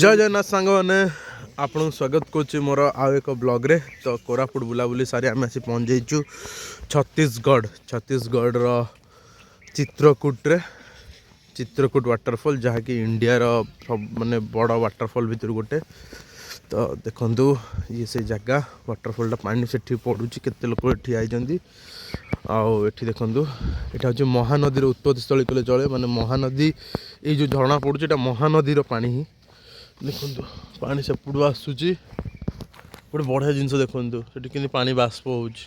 जय जगन्नाथ सांग मैंने आपन स्वागत करुच्ची मोर आउ एक ब्लॉग रे। तो कोरापुट बुलाबुली सारी आम आसी पहुँच जाइचु छत्तीसगढ़ चित्रकूट रे। चित्रकूट वाटरफॉल जहाँकि इंडिया सब माने बड़ वाटरफॉल भितर गोटे। तो देखंतु ये से जगह वाटरफॉल पानी से पड़ुची केते लोक ठिया आउ एठी देखंतु एटा होची महानदी उत्पत्ति स्थली कले चले। माने महानदी ये जो झरणा पड़ुची एटा महानदी पानी ही देखंतु पानी से पुडू आसुची। गोटे बढ़िया जिनस देखंतु सेठी केनी पानी बाष्प होउची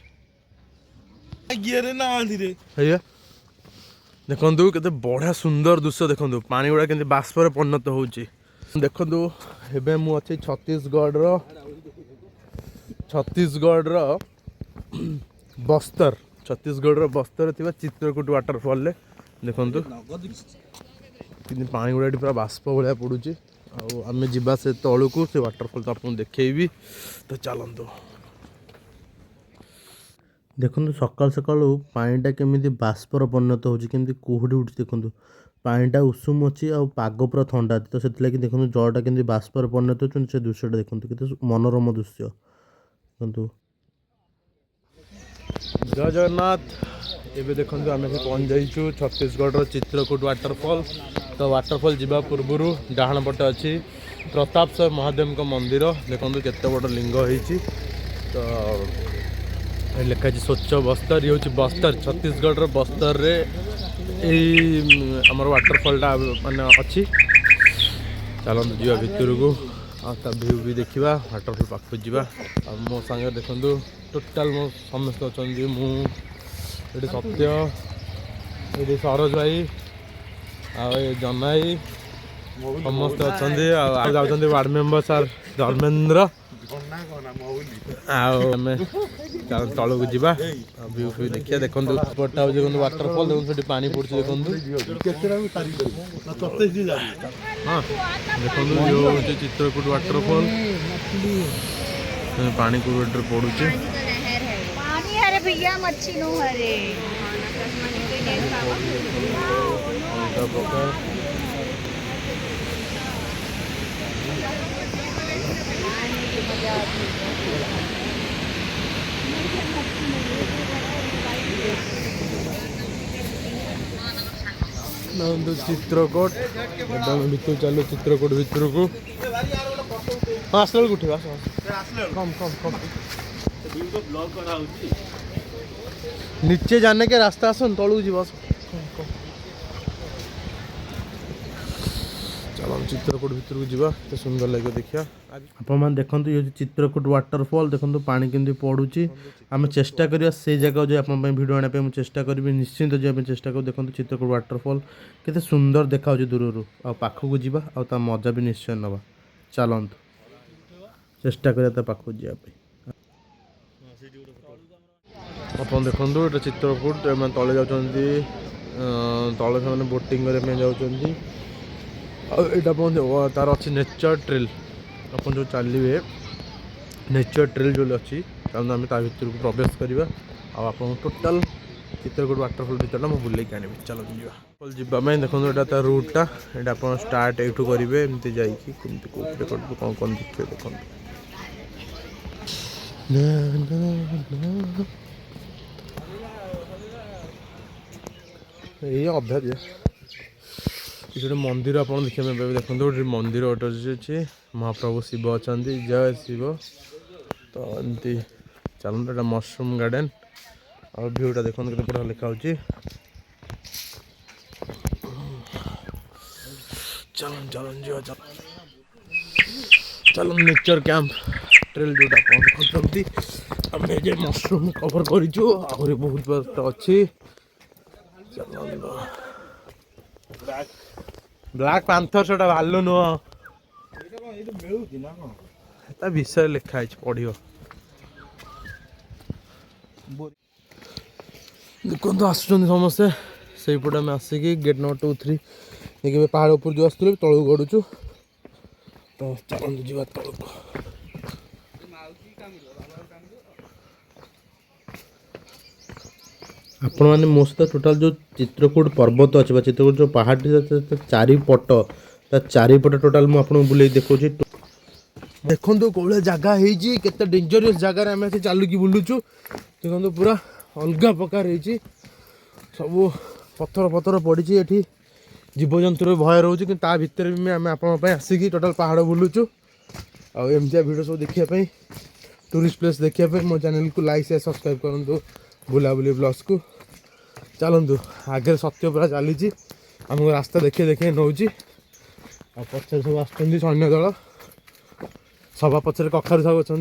भैया देखंतु केते बढ़िया सुंदर दृश्य देखंतु पानी गुडा केनी बाष्प रे परिणत होउची। देखंतु एबे मु अछि छत्तीसगढ़ रो बस्तर थिबा चित्रकूट वाटरफॉल रे देखंतु किनी पानी गुडा पूरा बाष्प भलिया पड़ुची। आमे जिबा से तळु को से वाटरफॉल तो आपन देखेबी। तो चलंतु देखंतु सकाल सकाल पानीटा केमिति बाष्पर परिणत होची केमिति कुहुडी उठी देखंतु पानीटा उषुम अछि आ पाग पूरा ठंडा तो सेति लागि देखंतु जलटा केमिति बाष्पर परिणत होची से दृश्यटा देखंतु केते मनोरम दृश्य देखंतु। जय जगन्नाथ एबे देखंतु आमे से पहुंच जाइछु छत्तीसगढ़ चित्रकूट वाटरफॉल। तो वाटरफॉल जीवा पूर्व डाहाण पटे अच्छी प्रतापसर महादेव का मंदिर देखो केते बड़ लिंग होइछि। तो लिखा स्वच्छ बस्तर ये हूँ बस्तर छत्तीसगढ़ बस्तर रे आमर वाटरफॉलटा माने अच्छी। चलते जीवा भितर को आता व्यू भी देखा वाटरफॉल पाख जा मो सांगे देखूँ टोटाल मो समस्त अच्छा मुझे सत्य ये सरोज भाई जनाई समस्त अच्छा जाऊँ वार्ड मेंबर सार धर्मेंद्र तलू को जा व्यू फ्यू देखिए देखो पटा हूँ वाटरफॉल देखो पानी पड़े देखो हाँ देखो जो हूँ चित्रकूट वाटरफॉल पानी कूटर पड़ुचे चित्रकूट एकदम भितर चलो चित्रकूट भितर को हाँ आसला उठ कम कम कम नीचे जाने के रास्ता आसन तलू जी बस चलो चित्रकूट भितर को जीवा तो सुंदर लगे देखिया। आप देखो ये चित्रकूट वाटरफॉल देखो पानी केमती पड़ुची आम चेष्टा करिया से जगह जो आप वीडियो आने पे चेष्टा करी निश्चिंत जो चेष्टा कर देखो चित्रकूट वाटरफॉल केते सुंदर देखा दूर आ पाख को जीवा आ मजा भी निश्चय नवा। चलतु चेष्टा करिया पाख जावाई आप देखो ये चित्रकूट तले जाती तले से बोटिंग करने यहाँ तार अच्छी नेचर ट्रेल आप जो चलिए नेचर ट्रेल जो अच्छी आम ता भर को प्रवेश करवा आप टोटाल चित्रकूट वाटरफॉल भर मुझे बुले आनी चलो जावाई देखो यहाँ तार रूटा यहाँ आप स्टार्ट यूँ करेंगे एमती जामती कौन कौन देखिए देखो ये अभ्या ये गोटे मंदिर आप देखिए देखो गोटे मंदिर गोटे अच्छे महाप्रभु शिव अच्छा जय शिव। तो एमती चलते यहाँ मशरूम गार्डन और भ्यूटा देखो के बढ़िया लिखा चलन चलन जी चल चलो नेचर कैंप ट्रेल जोटा देखते आम जे मशरूम कवर कर बहुत बात अच्छी। ब्लैक पैंथर से भालू नुह विषय लिखाई पढ़ देखो आस समस्ते से पटे आम आसिक गेट नंबर 2 3 देखिए पहाड़ ऊपर जो आसुल तलू गड़ुचु। तो चलते जा तलू आपण मैंने मो सहित टोटाल जो चित्रकूट पर्वत अच्छे चित्रकूट जो पहाड़ चारिपट चारिपटे टोटाल मुझे बुले देखो देखो कौन जगह है डेंजरियस जगार आम चलुकी बुलुचु देखो पूरा अलग प्रकार है सब पथर पथर पड़ी ये जीवजंतु भय रोचे कि भितर भी आम आप आसिकी टोटाल पहाड़ बुलुचु आमती भिडियो सब देखापी टूरिस्ट प्लेस देखापी मो चैनल को लाइक शेयर सब्सक्राइब करूँ बुलाबुली ब्लॉग्स को चलतु आगे सत्य पूरा चली आमको रास्ता देखे देखे नौ पचर सब आसुँच सैन्य दल सभा पचर कखार सब अच्छा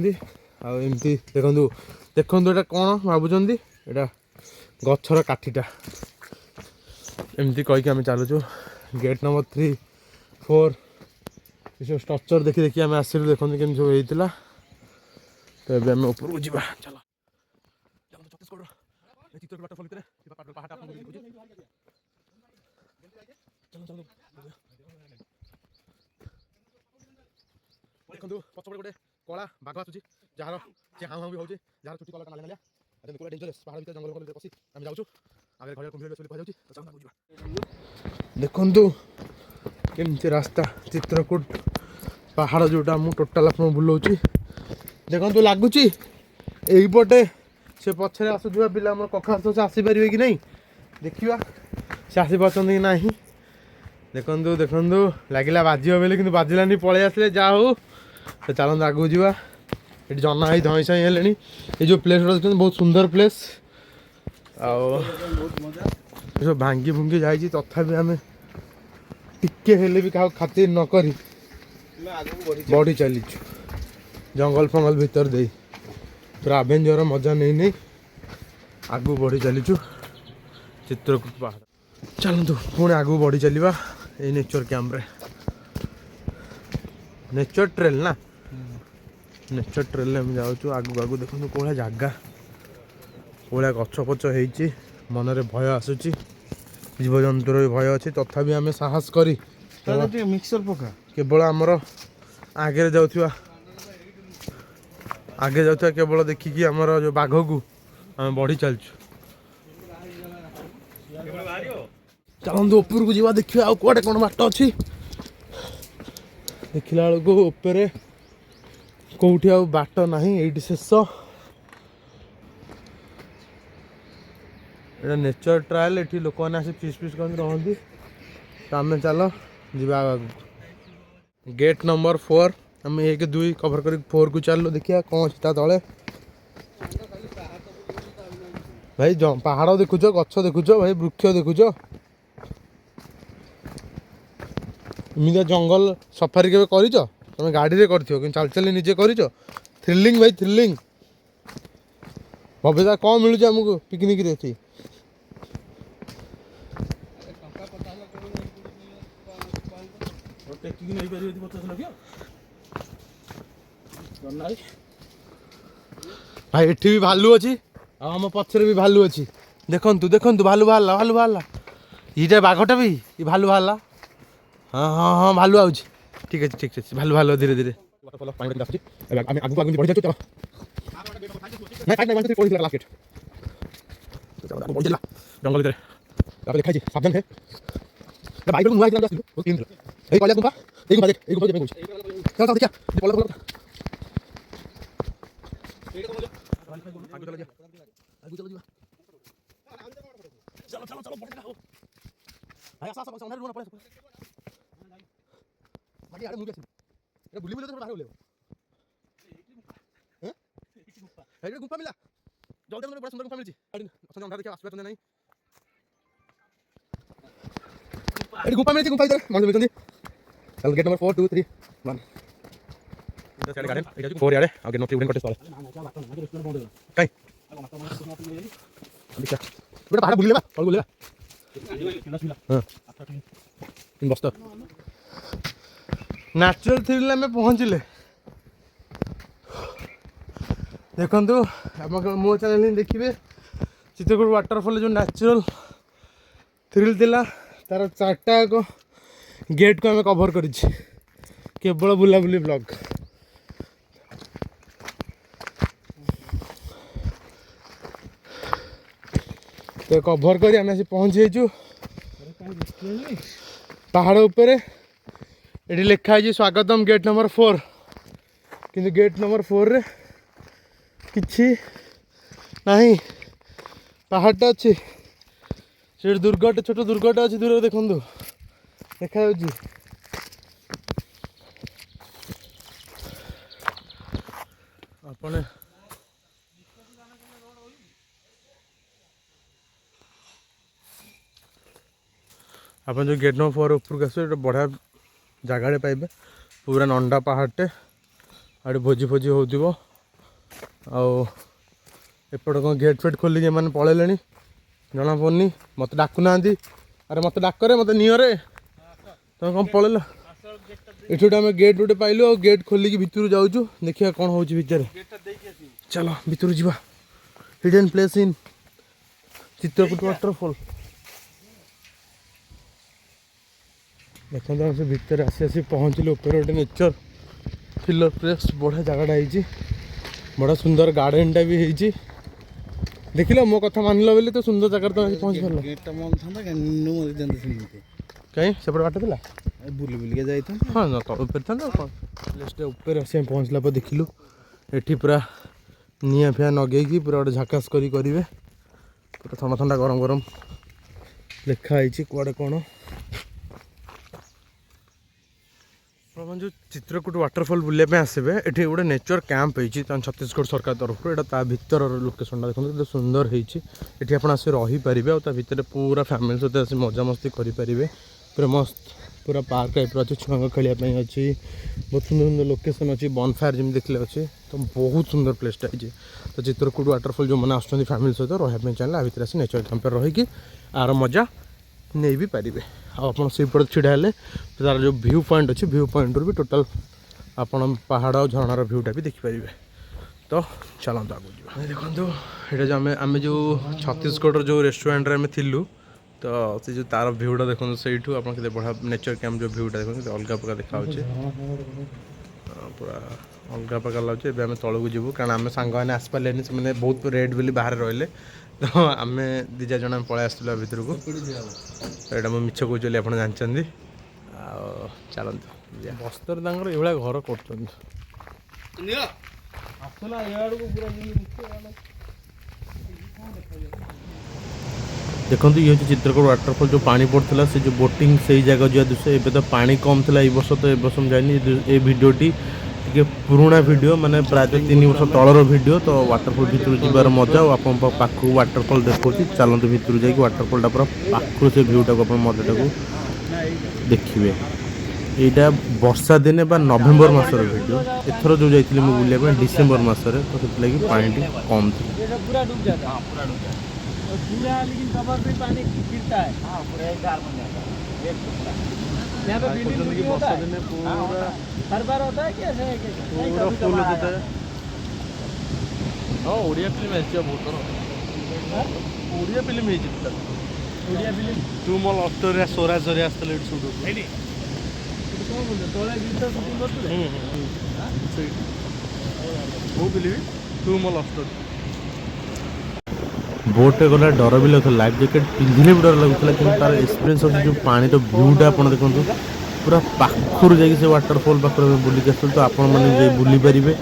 आमती देखु देखु यहाँ कौन भावुं यहाँ गचर काठीटा एमती कहीकि आम चलुचु गेट नंबर 3, 4 ये स्ट्रक्चर देखी देखी आम आसलु देखते केमती सब होता तो ये आम ऊपर जा चल छत्तीसगढ़ वाटरफल भितर देखो पछपटे गोटे कला बाघ आसूँ जार सी हाँ हाँ भी होती जार चुटी कलर नालिया नालिया पूरा डेंजरस पहाड़ भर जंगल पसी आम जाऊँ आगे घर कुंभी कह देखु केमती रास्ता चित्रकूट पहाड़ जोटा मुझे टोटाल आप बुलाऊँगी देखो लगुच यहीपटे से पछे आसुवा पिला कखा से आसीपर कि नहीं देखा से आसीपार कि ना देखु देखु लगे बाज बोले कि बाजिलानी पलि आसे जा हो तो चलते आगू जा ये जना ही धई सई है ये जो प्लेस देखते बहुत सुंदर प्लेस सब भांगी भुंगी जाइए तथापि आम टिके हेले भी क्या खातिर नक बढ़ी चलीचु जंगल फंगल भितर दे पूरा आवेंजर मजा नहीं नहीं आगू बढ़ी चलीचु चित्रकूट पहाड़ चलतु पुणी आगू बढ़ी चलवा ये नेचर कैम्प नेचर ट्रेल ना नेचर ट्रेल में जाऊँ आगू आगू देखो कौन जगह कौन गछ पच हो मनरे भय आसूची जीवजंतुर भय अच्छी तथापि आम साहस करी मिक्सर पका केवल आमर आगे जाऊँ केवल देखिकी आमर जो बाघ को आम बढ़ी चलचु चलतु ऊपर को जा देखिए आउ कौटे कौन बाट अच्छी देखला बेलू उपरे कौटी आ बाट ना ये शेष ये नेचर ट्रायल ये लोक मैंने आसी फिश फिश कर रही तो आम चल जा गेट नंबर 4 आम 1 2 कभर कर 4 को चलो देखिए कौन अच्छी तले भाई पहाड़ देखुच गछ देखुच भाई वृक्ष देखुच इमितिया जंगल सफारी के तुम गाड़ी रे कर चल चल निजे कर थ्रिलिंग भाई थ्रिलिंग भव्यता कौन मिलूँ आमको पिकनिक रे थी भाई एठी भी भालू अच्छी आम पछरे भी भालू अच्छी देखु देखु भालू बाहर ये बाघटा भी ये भालू बाहर हाँ हाँ हाँ भालू आउची ठीक अच्छे भालू भालू धीरे धीरे बढ़ी जाऊँ जंगल देखा सावधान है बाइक नुआ गुफा गुफा चल देखिए गुफा मिला जल्दी बड़ा सुंदर गुफा मिली अंधा देखिए आसपा नहीं गुफा मिली गुफा मन मिलती चल गेट नंबर 4 2 3 1 गार्डन 4 यार आगे नोट उड़न कटे साले कई देखा बेटा पहाड़ बुलेबा और बुलेबा हां इन बस्ता नेचुरल थ्रिल में पहुंचले देखो मो चैनल देखिए चित्रकूट वाटरफॉल जो नेचुरल थ्रिल थिला तार 4टा गेट को आम कभर कर केवल बुलाबुली ब्लॉग तो कभर कर आम पहुँची जाइए पहाड़ उपरे ये लिखा है स्वागतम गेट नंबर 4 कि गेट नंबर 4 रे किछि नहीं पहाड़टा अच्छी से दुर्गटे छोट दुर्गटे अच्छी दूर देखु देखा आपने आप जो गेट नंबर 4 ऊपर आस बढ़िया जगाड़े पाइबे पूरा नंडा पहाड़टे आड़े भोजी भोजी हो एपट कौन गेट फेट खोलिक मैंने पलैले जना पड़नी मत डाकुना अरे मत डाकरे मत निरे तुम कौन पलैल ये आम गेट गोटे पाइलु और गेट खोलिक भितर जाऊँ देखिए कौन हो भितर चलो भितर जा hidden place in Chitrakoot waterfall देखते हम से भितर आसी आसी पहुँचलु ऊपर गोटे नेचर फिलर प्लेस बढ़िया जगटा है बड़ा सुंदर गार्डनटा भी है देख लो मो कथा मान लो तो सुंदर जगह तुम पहुँच कहीं सेपट बाट था बुली बुलिके जाइए हाँ ऊपर था कौन प्लेसटा ऊपर आस पहुँचला पर देखिलु ये पूरा निआ फिया नगेकी पूरा गोटे झाकास करेंगे पूरा ठंडा ठंडा गरम गरम लिखाई कौड़े कौन आप जो चित्रकूट वाटरफॉल बुलापी आसबे ये गोटे नेचर कैंप होती छत्तीसगढ़ सरकार तरफ यहाँ भीतर लोकेशन देखते सुंदर होती आप रहीपर और पूरा फैमिली सहित आस मजामस्ती करेंगे पूरा मस्त पूरा पार्क टाइप अच्छी छुआ खेलने अच्छी बहुत सुंदर सुंदर लोकेशन अच्छी बनफायर जमी देखले अच्छे तो बहुत सुंदर प्लेसटा है तो चित्रकूट वाटरफॉल जो मैंने आसुँच फैमिली सहित रही चाहिए आ भर नेचर कैंप रहीकि आर मजा नहीं भी पारे आप सीपट छिड़ा है तार जो व्यू पॉइंट अच्छी व्यू पॉइंट भी टोटाल आपन पहाड़ और झरणार भ्यूटा भी देखिपारे तो चलते आगे देखो ये जो आम जो छत्तीसगढ़ जो रेस्टोरेंट आम थिलु तो से जो तार भ्यूटा देखो से आप बढ़िया नेचर कैंप जो भ्यूटा देखो अलग प्रकार देखा पूरा अलग प्रकार लगे आम तौक जीवु कारण आम सांग मैंने आसपारे से बहुत रेड बोली बाहर रही तो आम दी चार जन पलि आसलु भितर को यहाँ मुझे मिछ कौचली आप जानते चलते बस्तर ये घर कर देखो ये हूँ चित्रकूट वाटरफॉल जो पानी पड़ता से जो बोटिंग से ही जगह जो दूसरे एवं तो पानी कम था ये वर्ष तो ये वर्ष जानी ये भिडियोटी टे पुराणा वीडियो माने प्रायतः 3 वर्ष तलर वीडियो तो वाटरफॉल भितर जीवार मजा और आप पाख वाटरफॉल देखो चलते भितर जाकि वाटरफॉलटा पूरा पाखु से भ्यूटा को मजाटा को देखिए यहाँ वर्षा दिने बा नवेम्बर मसर वीडियो एथर जो जाइए मुझे बुलाया डिसेम्बर मसरे तो से पानी कम था हर बार होता है कि ऐसे पूरा फुल होता है हाँ ओडिया फिल्म है बहुत ओडिया फिल्म है ओडिया फिल्म तू मल अष्टरिया सोरा सोरा आसले शूट है कौन बोलते तोले गीत शूटिंग करते वो फिल्म तू मल अष्टर बोटे गला डर भी लगता लाइफ जैकेट पिंधे भी डर लगुला कि तार एक्सपीरियंस अच्छे जो पानी तो भ्यूटा आप देखो पूरा पाखर जा वाटरफॉल पाखे बुलिक आस तो आपने बुली पारे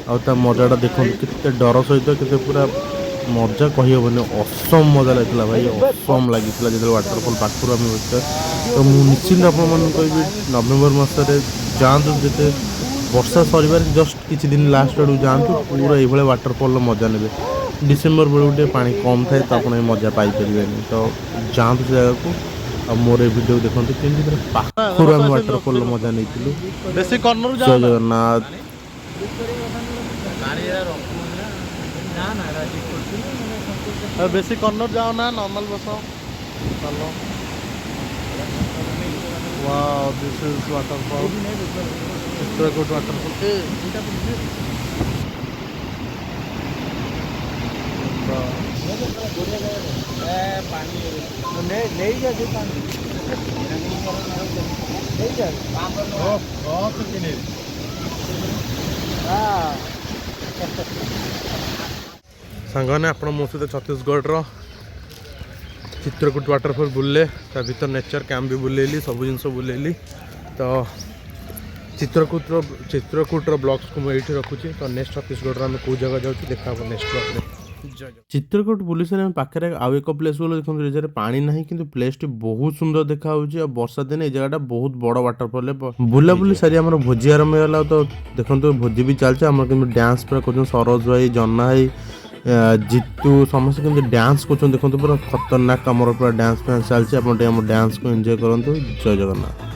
आ मजाटा देखो केते डर सहित केते पूरा मजा कहीहबन असम मजा लगे भाई असम लगी जो वाटरफॉल पाखर आम तो मुझे निश्चिंत आप नवेम्बर मसरे जातु जिते वर्षा सर जस्ट किसी दिन लास्ट आड़ जातु पूरा ये वाटरफॉल मजा ने डिसेम्बर बेलू पानी कम थाए तो आप मजा पाइपर तो जातु से जगह को और मोर वीडियो देखते केमती पाखर आम वाटरफॉल मजा नहीं जय जगन्नाथ बेसी कर्नर जाओ ना नॉर्मल बस चलो wow this is waterfall Chitrakoot waterfall सांगने आप मो सहित छत्तीसगढ़ चित्रकूट वाटरफॉल बुले भीतर नेचर कैंप भी बुलेली सब जिन बुलेली तो चित्रकूटर ब्लॉग्स को मुझे रखुच्छी। तो नेक्स्ट छत्तीसगढ़ आम कौ जगह जाऊँ देखा नेक्स्ट ब्लॉग में। चित्रकूट बुली सारे पाखे आउ एक प्लेस बोलो देखो ये पानी ना कि प्लेस टी बहुत सुंदर देखा और वर्षा दिन ये जगह बहुत बड़ वाटरफल है। बुलाबुली सारी आम भोजी आरंभ होगा तो देखो भोजी भी चलছে आम कि डांस पूरा कर सरोज भाई जन्ना भाई जितू समस्त के डांस कर देखो पूरा खतरनाक आम पूरा डांस फैंस चलছে आप डांस को एंजॉय करूँ। जय जगन्नाथ।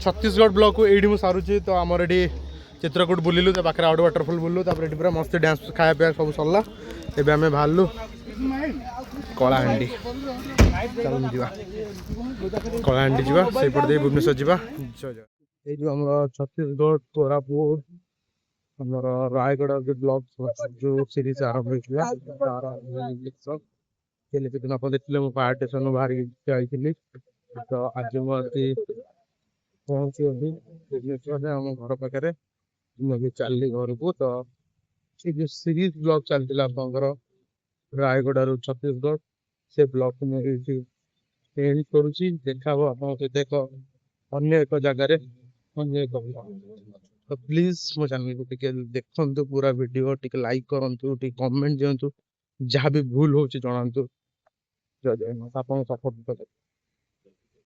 छत्तीसगढ़ ब्लॉक को ये सारूँ तो आमर ये चित्रकूट बुलिलु पाखे आउट वाटरफल बुलू ये पूरा मस्त डांस खाया पीया सब सरला एवं आम बाहर कलाहांडी चल जा कलाहांडी जापटे भुवनेश्वर जा जो आम छत्तीसगढ़ कोरापुट आमर रायगढ़ जो ब्लॉग जो सीरीज आरंभ होता आप देखते फायर स्टेशन बाहर जाइली तो आज मुझे पहुंची अभी भुवनेश्वर आम घर पाखे मुझे चलि घर को तो ये जो सीरीज ब्लॉग चलता आपंकर रायगढ़ छत्तीसगढ़ से ब्लॉग को मुझे एंड करुच्ची देखा आप एक अन्य एक जगार अन्य एक ब्लॉग तो प्लीज मो चैनल को देखु पूरा वीडियो टी लाइक करूँ टी कमेंट दिंतु जहाँ भी भूल हो जनातु। जय जगन्नाथ आप सपोर्ट करें।